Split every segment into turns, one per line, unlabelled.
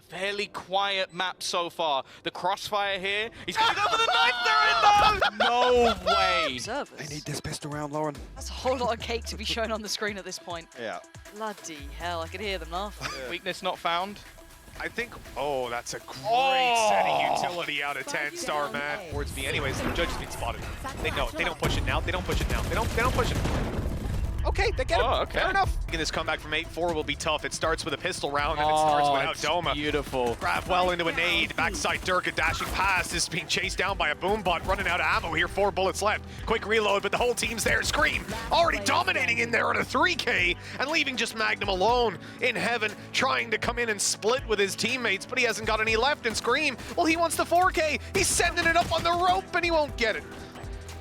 fairly quiet map so far. The crossfire here. He's going to go for the knife there. No way.
They need this pistol round, Lauren.
That's a whole lot of cake to be shown on the screen at this point.
Yeah.
Bloody hell, I could hear them laughing.
Yeah. Weakness not found.
I think, oh, that's a great setting utility out of 10 star, man. Towards me anyways, the judge has been spotted. They know it. They don't push it now. They don't push it now. They don't push it. Okay, they get it.
Okay.
Fair enough. This comeback from 8-4 will be tough. It starts with a pistol round and it starts without Doma.
Beautiful.
Grab well into a nade. Backside Durka dashing past. This is being chased down by a boombot running out of ammo here. 4 bullets left. Quick reload, but the whole team's there. Scream already dominating in there on a 3K and leaving just Magnum alone in heaven, trying to come in and split with his teammates, but he hasn't got any left. And Scream, well, he wants the 4K. He's sending it up on the rope and he won't get it.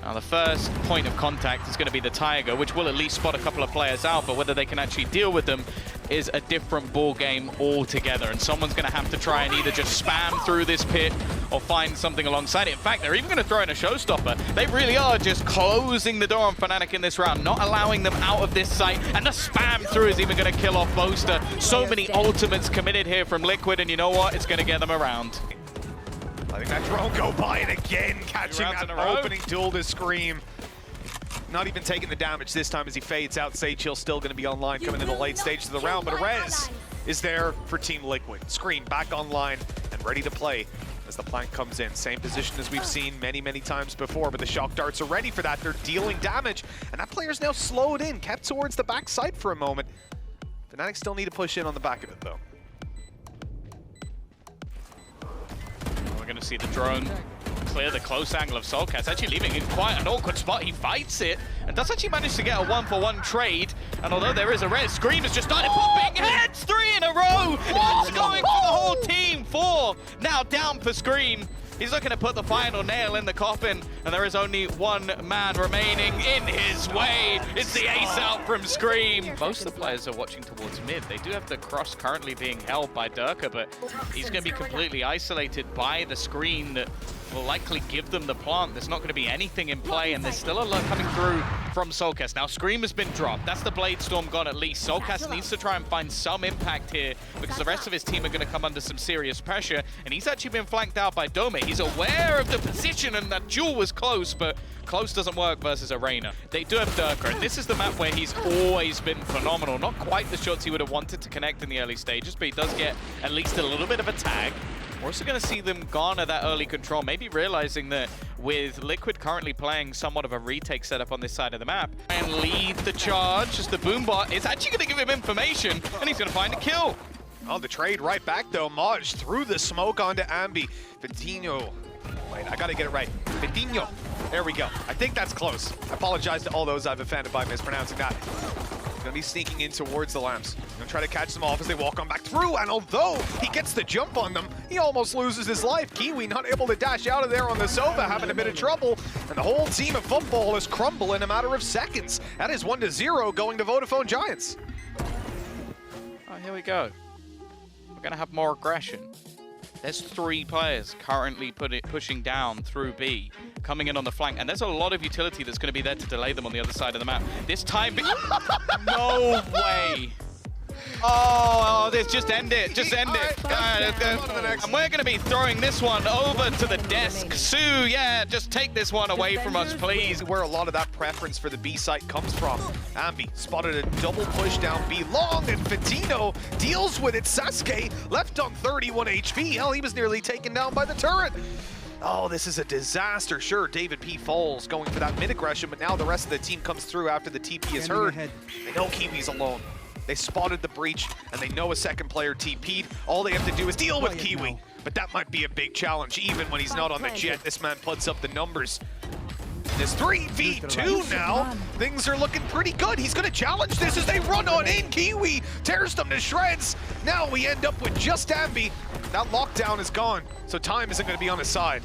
Now the first point of contact is going to be the Tiger, which will at least spot a couple of players out, but whether they can actually deal with them is a different ball game altogether. And someone's going to have to try and either just spam through this pit or find something alongside it. In fact, they're even going to throw in a showstopper. They really are just closing the door on Fnatic in this round, not allowing them out of this site. And the spam through is even going to kill off Boaster. So many ultimates committed here from Liquid, and you know what? It's going to get them around.
I think that drone go by and again catching that opening duel to Scream. Not even taking the damage this time as he fades out. Sage Hill still going to be online coming in the late stage of the round, but Rez is there for Team Liquid. Scream back online and ready to play as the plank comes in. Same position as we've seen many, many times before, but the shock darts are ready for that. They're dealing damage, and that player's now slowed in, kept towards the back side for a moment. Fnatic still need to push in on the back of it, though.
We're going to see the drone clear the close angle of Soulcast, actually leaving in quite an awkward spot. He fights it and does actually manage to get a 1-for-1 trade. And although there is a red, Scream has just started popping heads 3 in a row. It's going for the whole team. 4 now down for Scream. He's looking to put the final nail in the coffin, and there is only one man remaining in his way. It's the ace out from Scream. Most of the players are watching towards mid. They do have the cross currently being held by Durka, but he's going to be completely isolated by the screen that will likely give them the plant. There's not going to be anything in play, and there's still a lot coming through from Soulcast. Now, Scream has been dropped. That's the Blade Storm gone at least. Soulcast needs to try and find some impact here because the rest of his team are going to come under some serious pressure, and he's actually been flanked out by Dome. He's aware of the position, and that duel was close, but close doesn't work versus Arena. They do have Durka, and this is the map where he's always been phenomenal. Not quite the shots he would have wanted to connect in the early stages, but he does get at least a little bit of a tag. We're also going to see them garner that early control, maybe realizing that with Liquid currently playing somewhat of a retake setup on this side of the map, and lead the charge as the Boombot is actually going to give him information, and he's going to find a kill.
Oh, the trade right back, though. Maj through the smoke onto Ambi. Fitino. Wait, I got to get it right. Fitino. There we go. I think that's close. I apologize to all those I've offended by mispronouncing that. Gonna be sneaking in towards the lamps. Gonna try to catch them off as they walk on back through, and although he gets the jump on them, he almost loses his life. Kiwi not able to dash out of there on the Sova, having a bit of trouble, and the whole team of football is crumble in a matter of seconds. That is 1-0 going to Vodafone Giants.
Oh, here we go. We're gonna have more aggression. There's 3 players currently pushing down through B, coming in on the flank, and there's a lot of utility that's going to be there to delay them on the other side of the map. This time, no way. Oh, this just end it. Just end it. And we're going to be throwing this one over to the desk. Sue, yeah, just take this one away from us, please.
Where a lot of that preference for the B site comes from. Ambi spotted a double push down B long, and Fitino deals with it. Sasuke left on 31 HP. Hell, he was nearly taken down by the turret. Oh, this is a disaster. Sure, David P falls going for that mid-aggression, but now the rest of the team comes through after the TP is heard. They know Kiwi's alone. They spotted the breach, and they know a second player TP'd. All they have to do is deal with Kiwi. But that might be a big challenge, even when he's not on the jet. This man puts up the numbers. It's 3v2 now. Things are looking pretty good. He's going to challenge this as they run on in. Kiwi tears them to shreds. Now we end up with just Ambi. That lockdown is gone, so time isn't going to be on his side.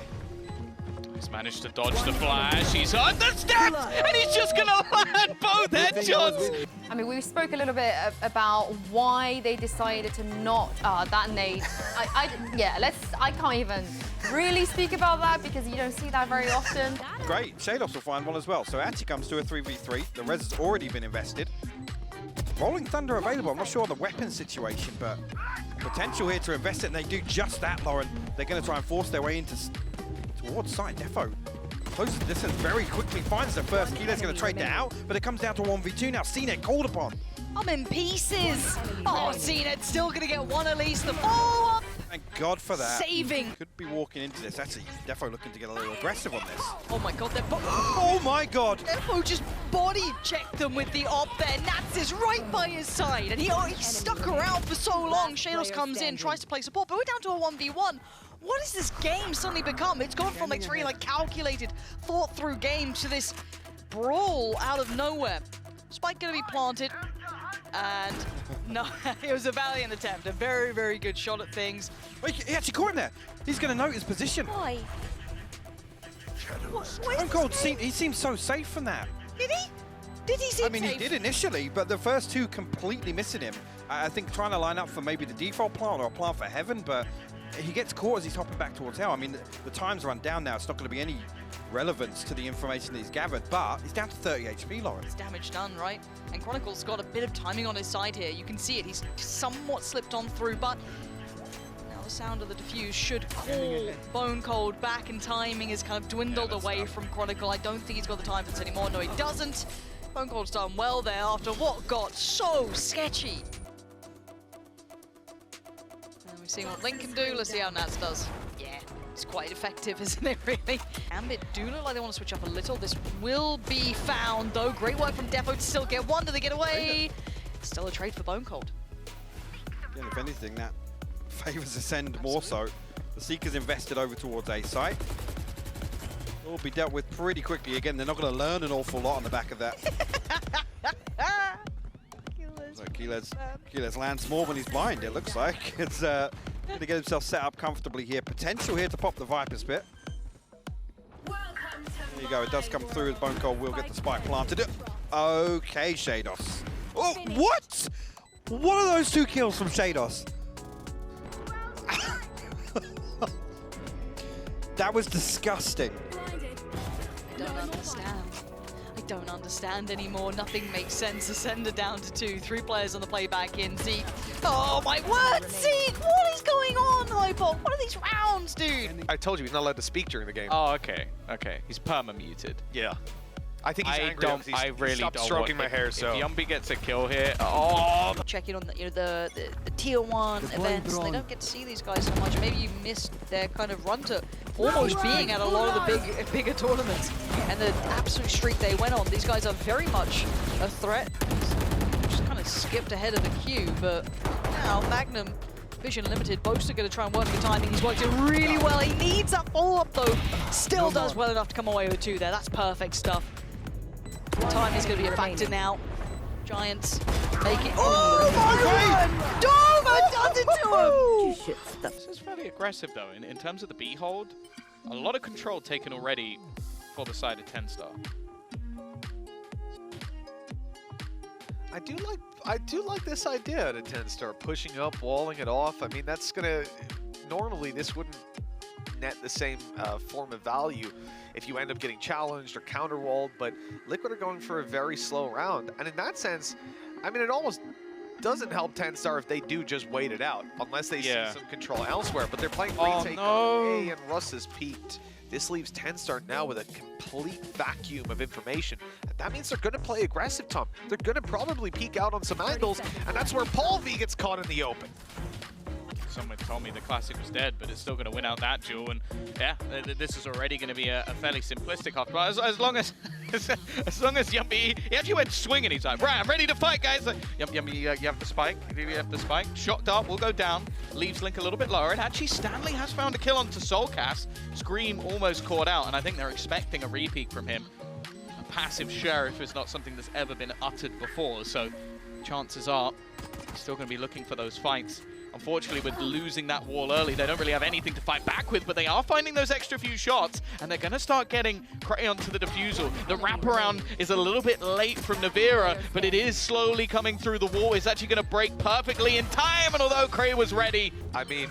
He's managed to dodge the flash. He's on the steps, and he's just going to land both headshots.
I mean, we spoke a little bit about why they decided to not that nade. I can't even really speak about that because you don't see that very often.
Great, Shados will find one as well. So Anti comes to a 3v3. The res has already been invested. Rolling Thunder available. I'm not sure on the weapon situation, but Potential here to invest it, and they do just that, Lauren. They're going to try and force their way into towards side. Defo closes the distance very quickly, finds the first. Keeler's going to trade that out, but it comes down to 1v2 now. CNET called upon.
I'm in pieces. Oh, CNET still going to get one at least. The follow-up.
Thank God for that.
Saving.
Could be walking into this. Actually, Defo looking to get a little aggressive on this.
Oh my God, they're
Oh my God.
Defo just body checked them with the op there. Nats is right by his side, and he stuck around for so long. Shados comes in, tries to play support, but we're down to a 1v1. What has this game suddenly become? It's gone from like really like calculated, thought through game to this brawl out of nowhere. Spike gonna be planted, and no, it was a valiant attempt. A very, very good shot at things.
Wait, he actually caught him there. He's going to note his position.
Why?
Stone Cold, he seems so safe from that.
Did he? Did he seem
I mean,
safe?
he did initially, but the first two completely missing him. I think trying to line up for maybe the default plant or a plant for heaven, but he gets caught as he's hopping back towards hell. I mean, the time's run down now. It's not going to be any relevance to the information that he's gathered, but he's down to 30 HP, Lauren.
It's damage done, right? And Chronicle's got a bit of timing on his side here. You can see it. He's somewhat slipped on through, but now the sound of the defuse should call Bone Cold back, and timing has kind of dwindled away from Chronicle. I don't think he's got the time for this anymore. No, he doesn't. Bone Cold's done well there after what got so sketchy. And we've seen what Link can do. Let's see how Nats does. Yeah, it's quite effective, isn't it, really? Ambit do look like they want to switch up a little. This will be found, though. Great work from Defo to still get one. Do they get away? Still a trade for Bone Cold.
Yeah, if anything, that favors Ascend more so. The Seeker's invested over towards A site. Will be dealt with pretty quickly. Again, they're not going to learn an awful lot on the back of that. So Keeler's lands more when he's blind, it looks like. It's going to get himself set up comfortably here. Potential here to pop the Viper's Pit. There you go, it does come through as Bone Cold will get the spike planted. Okay, Shados. Oh, what? What are those two kills from Shados? That was disgusting.
I don't understand. I don't understand anymore. Nothing makes sense. Ascender down to 2. 3 players on the playback in. Zeke. Oh my word, Zeke! What is going on, Hypo? What are these rounds, dude?
I told you he's not allowed to speak during the game.
Oh, okay. Okay. He's perma-muted.
Yeah. I think he's angry.
I really
stopped
don't
stroking my
want
hair,
if
so.
If Yumbi gets a kill here, oh!
Checking on the tier 1 events. They don't get to see these guys so much. Maybe you missed their kind of run to almost being at a lot of the bigger tournaments. And the absolute streak they went on. These guys are very much a threat. Just kind of skipped ahead of the queue, but now Magnum, Vision Limited, both are going to try and work the timing. He's worked it really well. He needs that follow-up though. Still does well enough to come away with 2 there. That's perfect stuff. Time is going to be a factor now. Giants make it. Oh my God! Doma does it to him!
This is fairly aggressive though, in terms of the B hold. A lot of control taken already for the side of 10-star.
I do like this idea at a 10-star, pushing up, walling it off. I mean, that's gonna, normally this wouldn't net the same form of value if you end up getting challenged or counterwalled, but Liquid are going for a very slow round. And in that sense, I mean, it almost doesn't help 10-star if they do just wait it out, unless they see some control elsewhere. But they're playing retake on A, and Russ has peaked. This leaves 10-star now with a complete vacuum of information. And that means they're going to play aggressive, Tom. They're going to probably peek out on some angles, and that's where Paul V gets caught in the open.
Someone told me the Classic was dead, but it's still going to win out that duel. And yeah, this is already going to be a fairly simplistic half. But as long as as long as Yumbi, he actually went swinging. He's like, right, I'm ready to fight, guys. Like, Yumbi, you have the spike. You have the spike. Shot dart will go down. Leaves Link a little bit lower. And actually, Stanley has found a kill onto Soulcast. Scream almost caught out, and I think they're expecting a repeat from him. A passive Sheriff is not something that's ever been uttered before, so chances are he's still going to be looking for those fights. Unfortunately, with losing that wall early, they don't really have anything to fight back with, but they are finding those extra few shots, and they're going to start getting Cray onto the defusal. The wraparound is a little bit late from Navira, but it is slowly coming through the wall. It's actually going to break perfectly in time, and although Cray was ready...
I mean,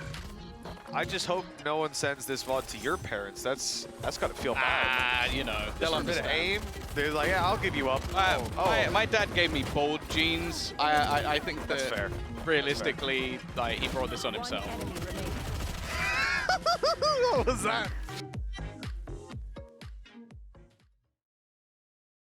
I just hope no one sends this VOD to your parents. That's got to feel bad.
You know,
They'll understand. Aim. They're like, yeah, I'll give you up.
My dad gave me bold genes. I think
that's fair.
realistically, like, he brought this on himself.
What was that?